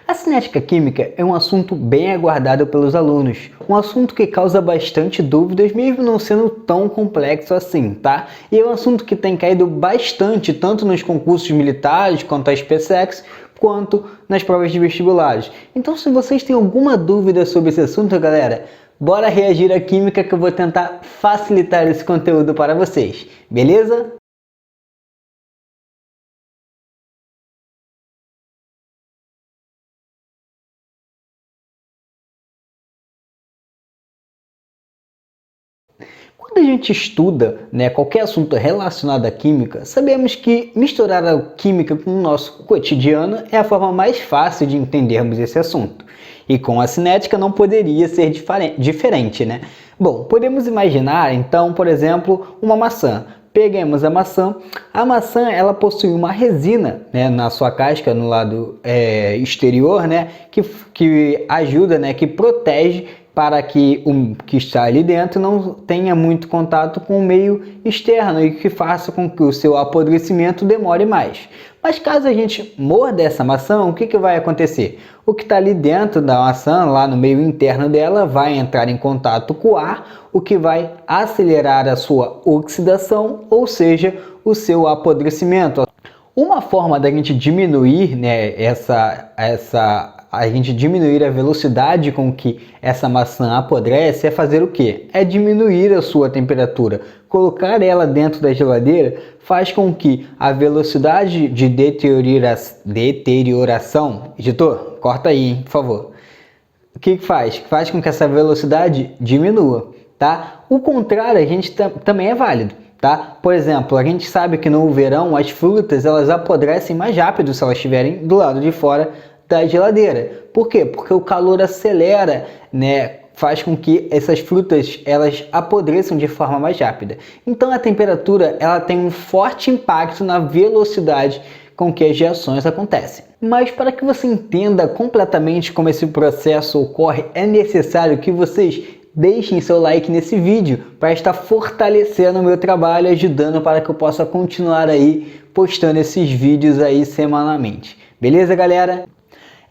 A cinética química é um assunto bem aguardado pelos alunos, um assunto que causa bastante dúvidas, mesmo não sendo tão complexo assim, tá? E é um assunto que tem caído bastante, tanto nos concursos militares, quanto a SpaceX, quanto nas provas de vestibulares. Então, se vocês têm alguma dúvida sobre esse assunto, galera, bora reagir à química que eu vou tentar facilitar esse conteúdo para vocês, beleza? Quando a gente estuda, qualquer assunto relacionado à química, sabemos que misturar a química com o nosso cotidiano é a forma mais fácil de entendermos esse assunto. E com a cinética não poderia ser diferente, né? Bom, podemos imaginar então, por exemplo, uma maçã. Peguemos a maçã ela possui uma resina, na sua casca, no lado exterior, que ajuda, que protege para que o que está ali dentro não tenha muito contato com o meio externo e que faça com que o seu apodrecimento demore mais. Mas caso a gente morda essa maçã, o que vai acontecer? O que está ali dentro da maçã, lá no meio interno dela, vai entrar em contato com o ar, o que vai acelerar a sua oxidação, ou seja, o seu apodrecimento. Uma forma da gente diminuir, a gente diminuir a velocidade com que essa maçã apodrece é fazer o quê? É diminuir a sua temperatura. Colocar ela dentro da geladeira faz com que a velocidade de deterioração... Editor, corta aí, hein, por favor. O que faz? Faz com que essa velocidade diminua, tá? O contrário, a gente também é válido. Tá? Por exemplo, a gente sabe que no verão as frutas elas apodrecem mais rápido se elas estiverem do lado de fora da geladeira. Por quê? Porque o calor acelera, faz com que essas frutas elas apodreçam de forma mais rápida. Então a temperatura ela tem um forte impacto na velocidade com que as reações acontecem. Mas para que você entenda completamente como esse processo ocorre, é necessário que vocês deixem seu like nesse vídeo para estar fortalecendo o meu trabalho, ajudando para que eu possa continuar aí postando esses vídeos aí semanalmente. Beleza, galera?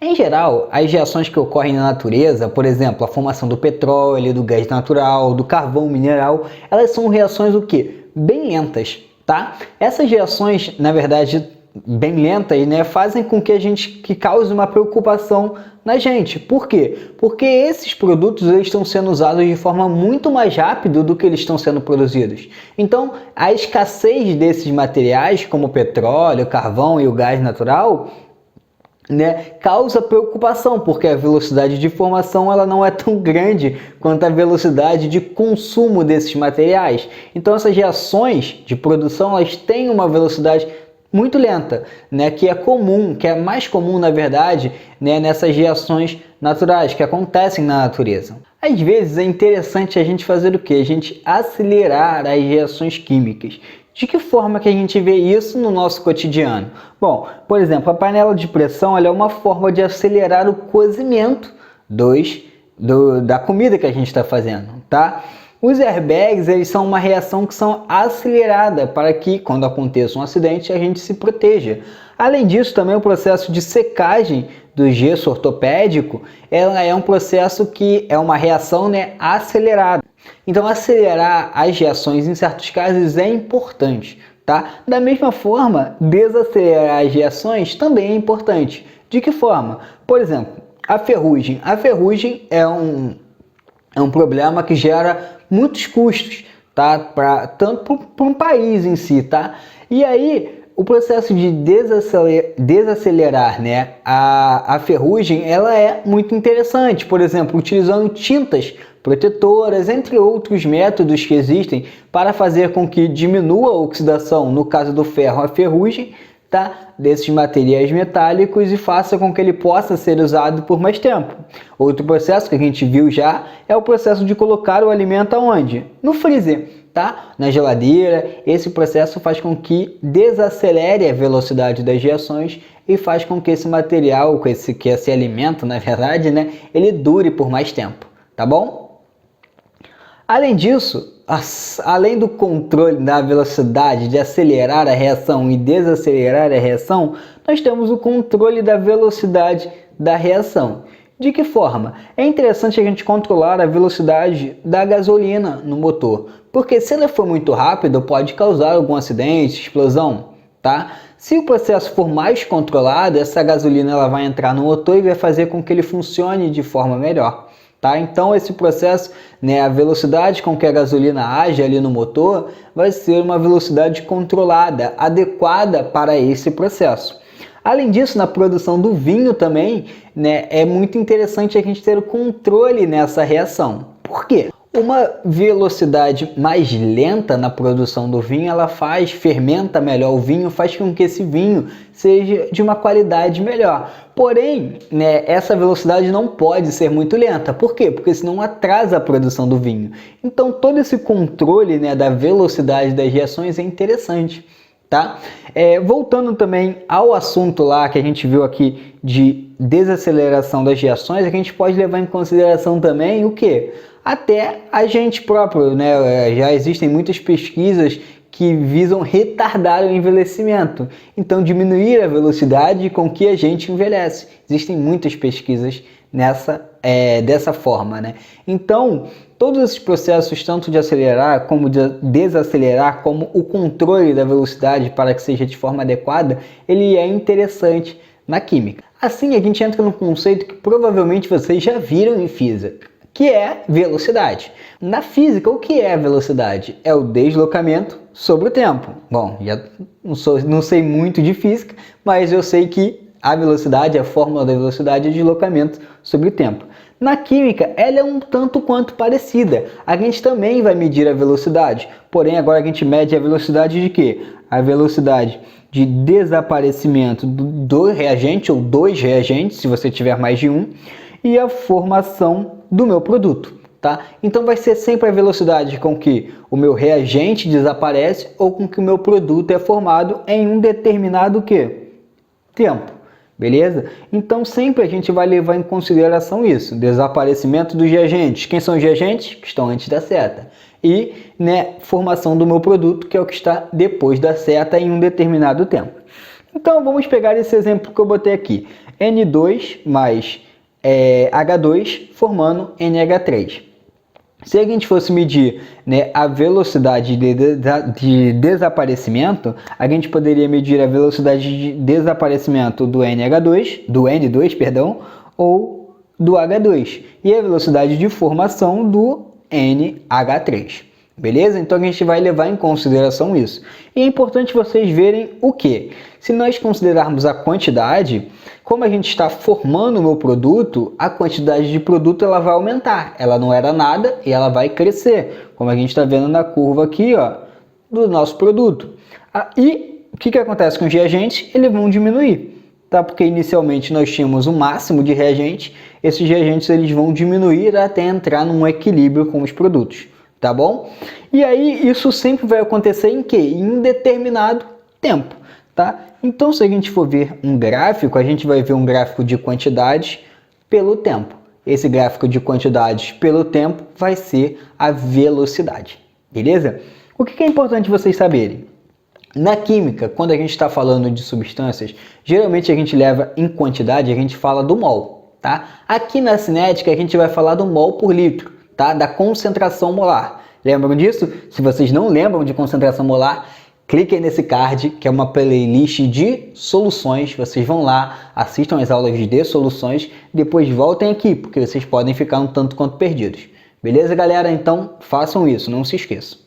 Em geral, as reações que ocorrem na natureza, por exemplo, a formação do petróleo, do gás natural, do carvão mineral, elas são reações o quê? Bem lentas, tá? Essas reações, na verdade, bem lentas, fazem com que cause uma preocupação na gente. Por quê? Porque esses produtos eles estão sendo usados de forma muito mais rápida do que eles estão sendo produzidos. Então, a escassez desses materiais, como o petróleo, o carvão e o gás natural, causa preocupação, porque a velocidade de formação ela não é tão grande quanto a velocidade de consumo desses materiais. Então, essas reações de produção elas têm uma velocidade muito lenta, que é mais comum na verdade, nessas reações naturais que acontecem na natureza. Às vezes é interessante a gente fazer o quê? A gente acelerar as reações químicas. De que forma que a gente vê isso no nosso cotidiano? Bom, por exemplo, a panela de pressão ela é uma forma de acelerar o cozimento da comida que a gente está fazendo, tá? Os airbags eles são uma reação que são acelerada para que, quando aconteça um acidente, a gente se proteja. Além disso, também o processo de secagem do gesso ortopédico ela é um processo que é uma reação acelerada. Então, acelerar as reações em certos casos é importante, tá? Da mesma forma, desacelerar as reações também é importante. De que forma? Por exemplo, a ferrugem. A ferrugem é um problema que gera muitos custos, tá? Tanto para um país em si, tá? E aí, o processo de desacelerar a ferrugem, ela é muito interessante. Por exemplo, utilizando tintas protetoras, entre outros métodos que existem para fazer com que diminua a oxidação, no caso do ferro, a ferrugem, tá? Desses materiais metálicos e faça com que ele possa ser usado por mais tempo. Outro processo que a gente viu já é o processo de colocar o alimento aonde? No freezer, tá? Na geladeira. Esse processo faz com que desacelere a velocidade das reações e faz com que esse material, esse alimento, na verdade, ele dure por mais tempo, tá bom? Além disso, além do controle da velocidade de acelerar a reação e desacelerar a reação, nós temos o controle da velocidade da reação. De que forma? É interessante a gente controlar a velocidade da gasolina no motor, porque se ela for muito rápida, pode causar algum acidente, explosão, tá? Se o processo for mais controlado, essa gasolina ela vai entrar no motor e vai fazer com que ele funcione de forma melhor. Tá? Então esse processo, né, a velocidade com que a gasolina age ali no motor vai ser uma velocidade controlada, adequada para esse processo. Além disso, na produção do vinho também, né, é muito interessante a gente ter o controle nessa reação. Por quê? Uma velocidade mais lenta na produção do vinho, ela fermenta melhor o vinho, faz com que esse vinho seja de uma qualidade melhor. Porém, né, essa velocidade não pode ser muito lenta. Por quê? Porque senão atrasa a produção do vinho. Então todo esse controle, né, da velocidade das reações é interessante. Tá? Voltando também ao assunto lá que a gente viu aqui de desaceleração das reações, a gente pode levar em consideração também o que? Até a gente próprio, né? Já existem muitas pesquisas que visam retardar o envelhecimento, então diminuir a velocidade com que a gente envelhece. Existem muitas pesquisas dessa forma, né? Então, todos esses processos, tanto de acelerar como de desacelerar, como o controle da velocidade para que seja de forma adequada, ele é interessante na química. Assim, a gente entra no conceito que provavelmente vocês já viram em física, que é velocidade. Na física, o que é velocidade? É o deslocamento sobre o tempo. Bom, já não sei muito de física, mas eu sei que a velocidade, a fórmula da velocidade é deslocamento sobre o tempo. Na química, ela é um tanto quanto parecida. A gente também vai medir a velocidade, porém agora a gente mede a velocidade de quê? A velocidade de desaparecimento do reagente ou dos reagentes, se você tiver mais de um, e a formação do meu produto, tá? Então vai ser sempre a velocidade com que o meu reagente desaparece ou com que o meu produto é formado em um determinado quê? Tempo. Beleza? Então sempre a gente vai levar em consideração isso, desaparecimento dos reagentes. Quem são os reagentes? Que estão antes da seta. E, né, formação do meu produto, que é o que está depois da seta em um determinado tempo. Então vamos pegar esse exemplo que eu botei aqui. N2 mais H2 formando NH3. Se a gente fosse medir, né, a velocidade de desaparecimento, a gente poderia medir a velocidade de desaparecimento do N2, perdão, ou do H2, e a velocidade de formação do NH3. Beleza? Então a gente vai levar em consideração isso. E é importante vocês verem o que? Se nós considerarmos a quantidade, como a gente está formando o meu produto, a quantidade de produto ela vai aumentar. Ela não era nada e ela vai crescer, como a gente está vendo na curva aqui, ó, do nosso produto. E o que acontece com os reagentes? Eles vão diminuir, tá? Porque inicialmente nós tínhamos o máximo de reagentes, esses reagentes eles vão diminuir até entrar num equilíbrio com os produtos. Tá bom? E aí isso sempre vai acontecer em quê? Em um determinado tempo, tá? Então se a gente for ver um gráfico, a gente vai ver um gráfico de quantidades pelo tempo. Esse gráfico de quantidades pelo tempo vai ser a velocidade, beleza? O que é importante vocês saberem? Na química, quando a gente está falando de substâncias, geralmente a gente leva em quantidade, a gente fala do mol, tá? Aqui na cinética a gente vai falar do mol por litro. Tá? Da concentração molar. Lembram disso? Se vocês não lembram de concentração molar, cliquem nesse card, que é uma playlist de soluções. Vocês vão lá, assistam as aulas de soluções, depois voltem aqui, porque vocês podem ficar um tanto quanto perdidos. Beleza, galera? Então, façam isso, não se esqueçam.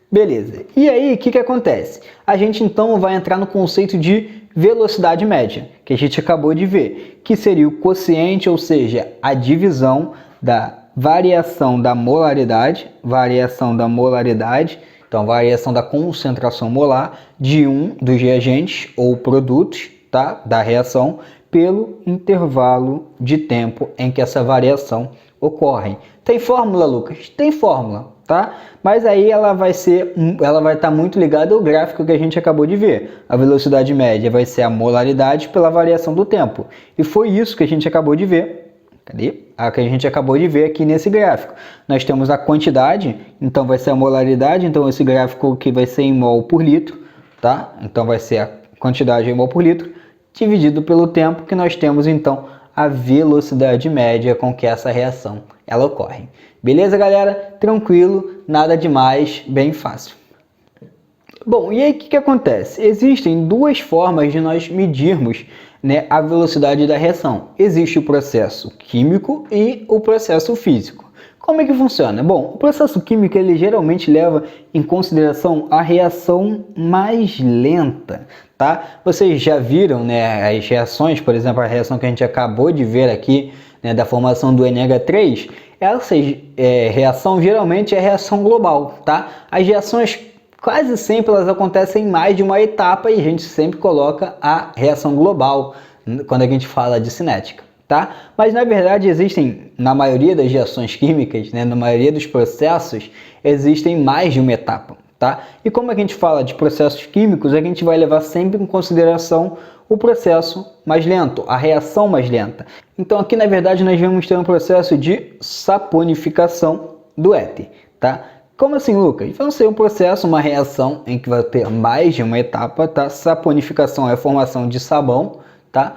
Beleza. E aí, o que acontece? A gente, então, vai entrar no conceito de velocidade média, que a gente acabou de ver, que seria o quociente, ou seja, a divisão da variação da molaridade, então variação da concentração molar de um dos reagentes ou produtos, tá, da reação, pelo intervalo de tempo em que essa variação ocorre. Tem fórmula, Lucas? Tem fórmula, tá? Mas aí ela vai estar muito ligada ao gráfico que a gente acabou de ver. A velocidade média vai ser a molaridade pela variação do tempo. E foi isso que a gente acabou de ver. Cadê? A que a gente acabou de ver aqui nesse gráfico. Nós temos a quantidade, então vai ser a molaridade, então esse gráfico aqui vai ser em mol por litro, tá? Então vai ser a quantidade em mol por litro, dividido pelo tempo, que nós temos então a velocidade média com que essa reação ela ocorre. Beleza, galera? Tranquilo, nada demais, bem fácil. Bom, e aí o que acontece? Existem duas formas de nós medirmos, né, a velocidade da reação. Existe o processo químico e o processo físico. Como é que funciona? Bom, o processo químico ele geralmente leva em consideração a reação mais lenta, tá? Vocês já viram, né, as reações, por exemplo, a reação que a gente acabou de ver aqui, né, da formação do NH3, essa reação geralmente é reação global, tá? As reações quase sempre elas acontecem em mais de uma etapa e a gente sempre coloca a reação global quando a gente fala de cinética, tá? Mas na verdade existem, na maioria das reações químicas, né, na maioria dos processos, existem mais de uma etapa, tá? E como a gente fala de processos químicos, a gente vai levar sempre em consideração o processo mais lento, a reação mais lenta. Então aqui na verdade nós vamos ter um processo de saponificação do éter, tá? Como assim, Lucas? Vai ser um processo, uma reação em que vai ter mais de uma etapa, tá? Saponificação é a formação de sabão, tá?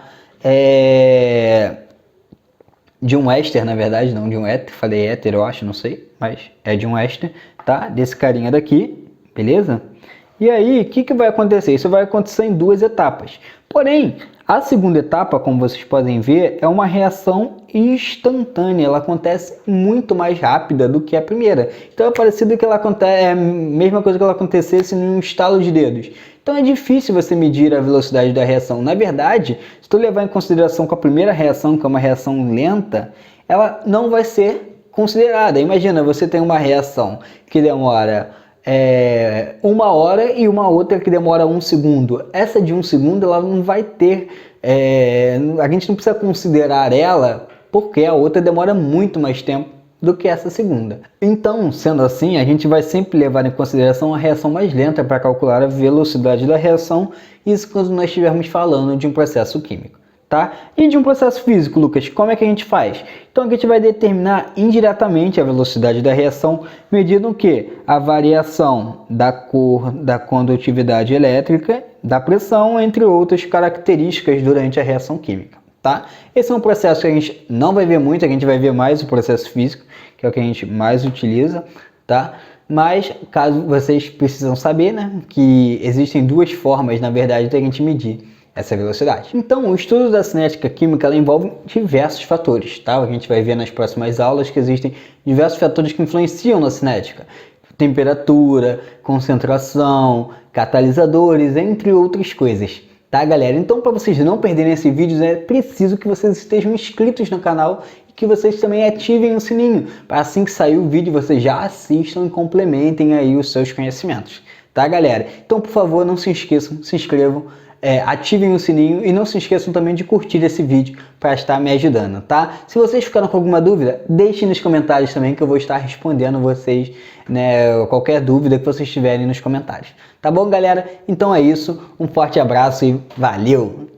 De um éster, na verdade, não de um éter. Falei éter, eu acho, não sei, mas é de um éster, tá? Desse carinha daqui, beleza? E aí, o que vai acontecer? Isso vai acontecer em duas etapas. Porém, a segunda etapa, como vocês podem ver, é uma reação instantânea. Ela acontece muito mais rápida do que a primeira. Então é parecido que ela acontece, é a mesma coisa que ela acontecesse num estalo de dedos. Então é difícil você medir a velocidade da reação. Na verdade, se tu levar em consideração com a primeira reação, que é uma reação lenta, ela não vai ser considerada. Imagina, você tem uma reação que demora 1 hora e uma outra que demora 1 segundo. Essa de 1 segundo ela não vai ter, a gente não precisa considerar ela porque a outra demora muito mais tempo do que essa segunda. Então, sendo assim, a gente vai sempre levar em consideração a reação mais lenta para calcular a velocidade da reação, isso quando nós estivermos falando de um processo químico. Tá? E de um processo físico, Lucas, como é que a gente faz? Então a gente vai determinar indiretamente a velocidade da reação, medindo o quê? A variação da cor, da condutividade elétrica, da pressão, entre outras características durante a reação química. Tá? Esse é um processo que a gente não vai ver muito, a gente vai ver mais o processo físico, que é o que a gente mais utiliza, tá? Mas caso vocês precisam saber, né, que existem duas formas, na verdade, da gente medir essa velocidade. Então, o estudo da cinética química ela envolve diversos fatores, tá? A gente vai ver nas próximas aulas que existem diversos fatores que influenciam na cinética. Temperatura, concentração, catalisadores, entre outras coisas. Tá, galera? Então, para vocês não perderem esse vídeo, é preciso que vocês estejam inscritos no canal e que vocês também ativem o sininho, para assim que sair o vídeo, vocês já assistam e complementem aí os seus conhecimentos. Tá, galera? Então, por favor, não se esqueçam, se inscrevam, ativem o sininho e não se esqueçam também de curtir esse vídeo para estar me ajudando, tá? Se vocês ficaram com alguma dúvida, deixem nos comentários também que eu vou estar respondendo vocês, né, qualquer dúvida que vocês tiverem nos comentários. Tá bom, galera? Então é isso, um forte abraço e valeu!